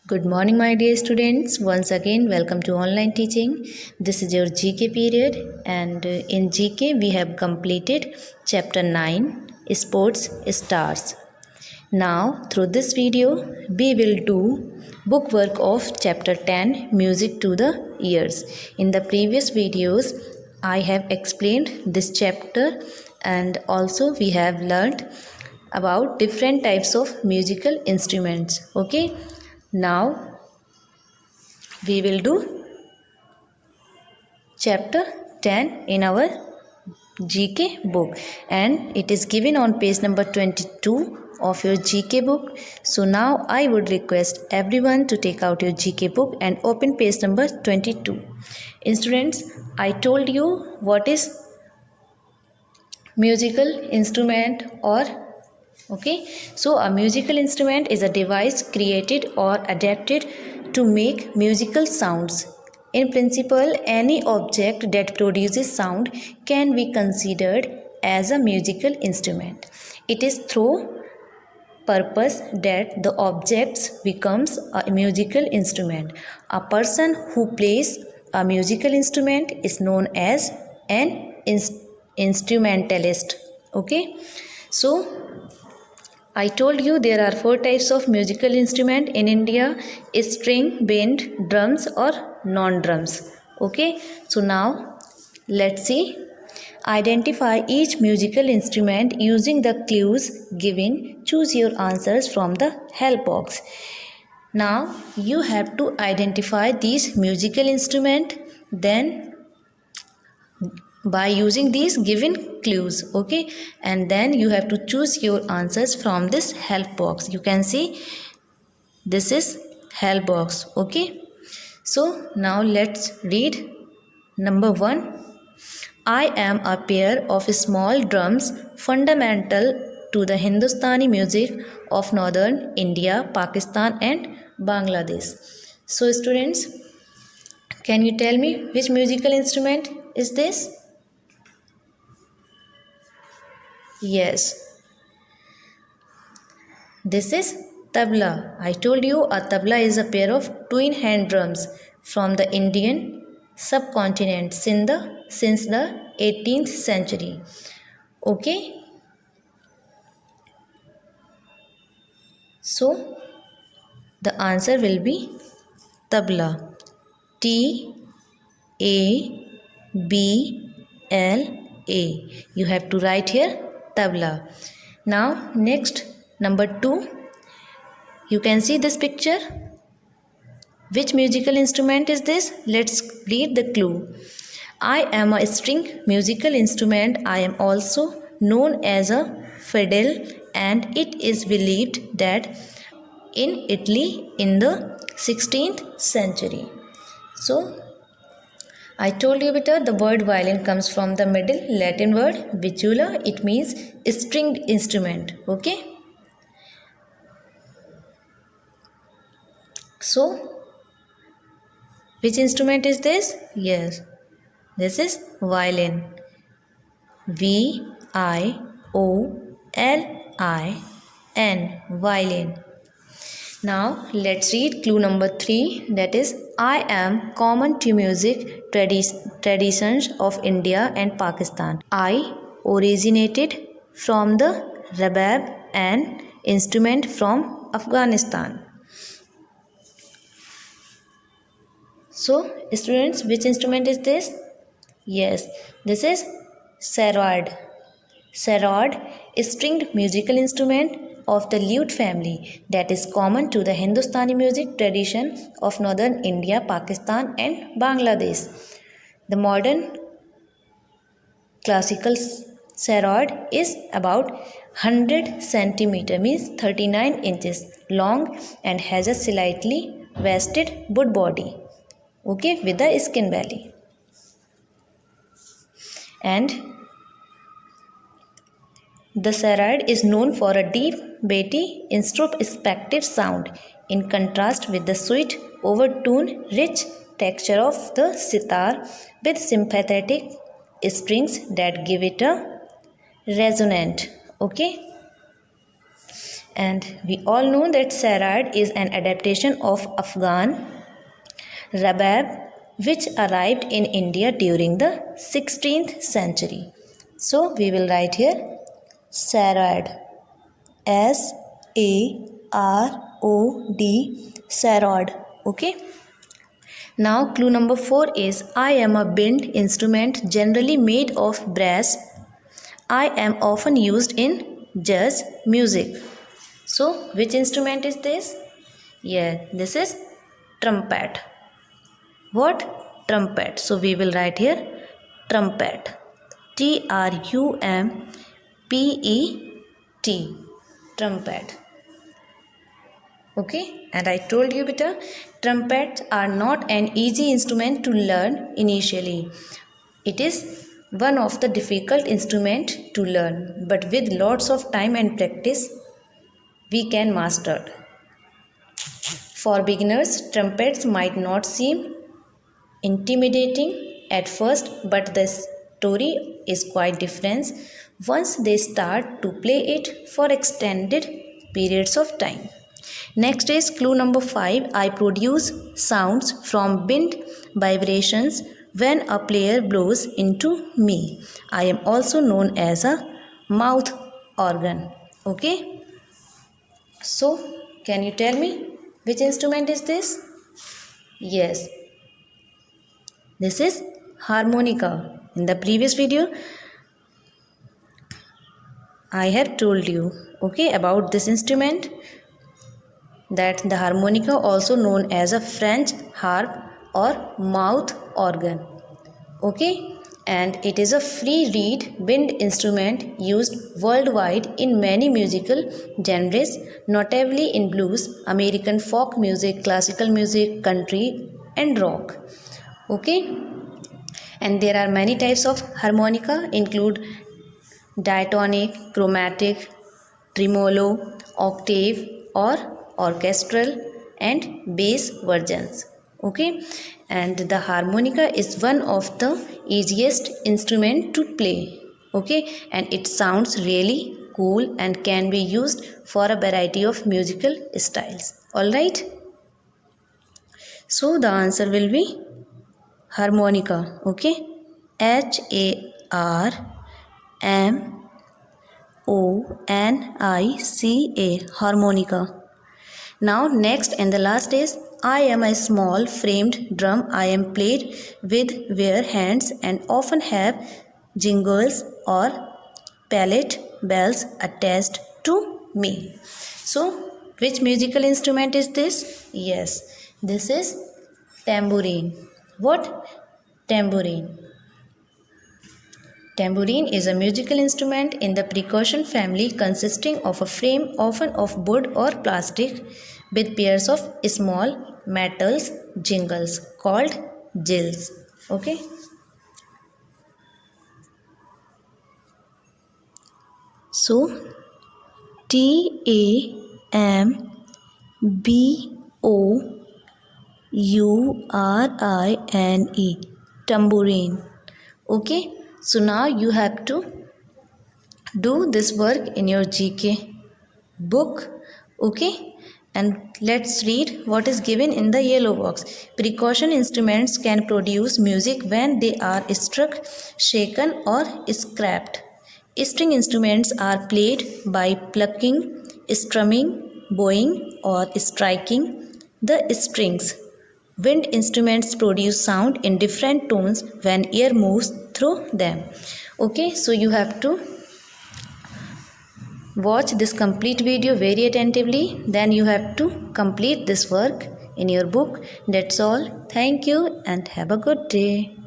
Good morning, my dear students. Once again, welcome to online teaching. This is your GK period, and in GK, we have completed chapter 9 Sports Stars. Now, through this video, we will do bookwork of chapter 10 Music to the Ears. In the previous videos, I have explained this chapter, and also we have learned about different types of musical instruments. Okay. Now we will do chapter 10 in our GK book, and it is given on page number 22 of your GK book. So now I would request everyone to take out your GK book and open page number 22. Students, I told you what is musical instrument okay. So a musical instrument is a device created or adapted to make musical sounds. In principle, any object that produces sound can be considered as a musical instrument. It is through purpose that the object becomes a musical instrument. A person who plays a musical instrument is known as an instrumentalist. Okay. So I told you there are 4 types of musical instrument in India: string, band, drums or non-drums. Okay. So now let's see. Identify each musical instrument using the clues given. Choose your answers from the help box. Now you have to identify these musical instrument, then by using these given clues, okay, and then you have to choose your answers from this help box. You can see this is help box. Okay, so now let's read. Number 1, I am a pair of small drums fundamental to the Hindustani music of northern India, Pakistan and Bangladesh. So students, can you tell me which musical instrument is this? Yes, this is tabla. I told you a tabla is a pair of twin hand drums from the Indian subcontinent since the 18th century. Okay. So the answer will be tabla. T-A-B-L-A. You have to write here tabla. Now next, number 2, you can see this picture. Which musical instrument is this? Let's read the clue. I am a string musical instrument. I am also known as a fiddle, and it is believed that in Italy in the 16th century. So I told you beta, the word violin comes from the Middle Latin word vicula. It means stringed instrument. Okay. So which instrument is this? Yes, this is violin. V-I-O-L-I-N, violin. Now let's read clue number 3, that is I am common to music traditions of India and Pakistan. I originated from the rabab, an instrument from Afghanistan. So students, which instrument is this? Yes, this is sarod. Sarod is stringed musical instrument of the lute family that is common to the Hindustani music tradition of northern India, Pakistan and Bangladesh. The modern classical sarod is about 100 centimeter, means 39 inches long, and has a slightly vested wood body, okay, with a skin belly. And the sarod is known for a deep, bassy, introspective sound, in contrast with the sweet, overtone, rich texture of the sitar, with sympathetic strings that give it a resonant. Okay. And we all know that sarod is an adaptation of Afghan rabab, which arrived in India during the 16th century. So we will write here sarod, S-A-R-O-D, sarod. Okay. Now clue number 4 is I am a wind instrument generally made of brass. I am often used in jazz music. So which instrument is this? Yeah, this is trumpet. What? Trumpet. So we will write here trumpet, T-R-U-M-P-E-T, trumpet. Okay, and I told you beta, trumpets are not an easy instrument to learn initially. It is one of the difficult instrument to learn, but with lots of time and practice we can master it. For beginners, trumpets might not seem intimidating at first, but the story is quite different once they start to play it for extended periods of time. Next is clue number 5. I produce sounds from wind vibrations when a player blows into me. I am also known as a mouth organ. Okay. So, can you tell me which instrument is this? Yes. This is harmonica. In the previous video, I have told you, okay, about this instrument, that the harmonica, also known as a French harp or mouth organ. Okay, and it is a free reed wind instrument used worldwide in many musical genres, notably in blues, American folk music, classical music, country and rock. Okay, and there are many types of harmonica, include diatonic, chromatic, tremolo, octave or orchestral and bass versions. Okay, and the harmonica is one of the easiest instrument to play. Okay, and it sounds really cool and can be used for a variety of musical styles. All right, so the answer will be harmonica. Okay, Harmonica, harmonica. Now next and the last is I am a small framed drum. I am played with bare hands and often have jingles or pallet bells attached to me. So which musical instrument is this? Yes, this is tambourine. What? Tambourine. Tambourine is a musical instrument in the percussion family consisting of a frame, often of wood or plastic, with pairs of small metals jingles called jills. Okay. So Tambourine, tambourine. Okay. So now you have to do this work in your GK book. Okay, and let's read what is given in the yellow box. Percussion instruments can produce music when they are struck, shaken or scrapped. String instruments are played by plucking, strumming, bowing or striking the strings. Wind instruments produce sound in different tones when air moves through them. Okay, so you have to watch this complete video very attentively. Then you have to complete this work in your book. That's all. Thank you and have a good day.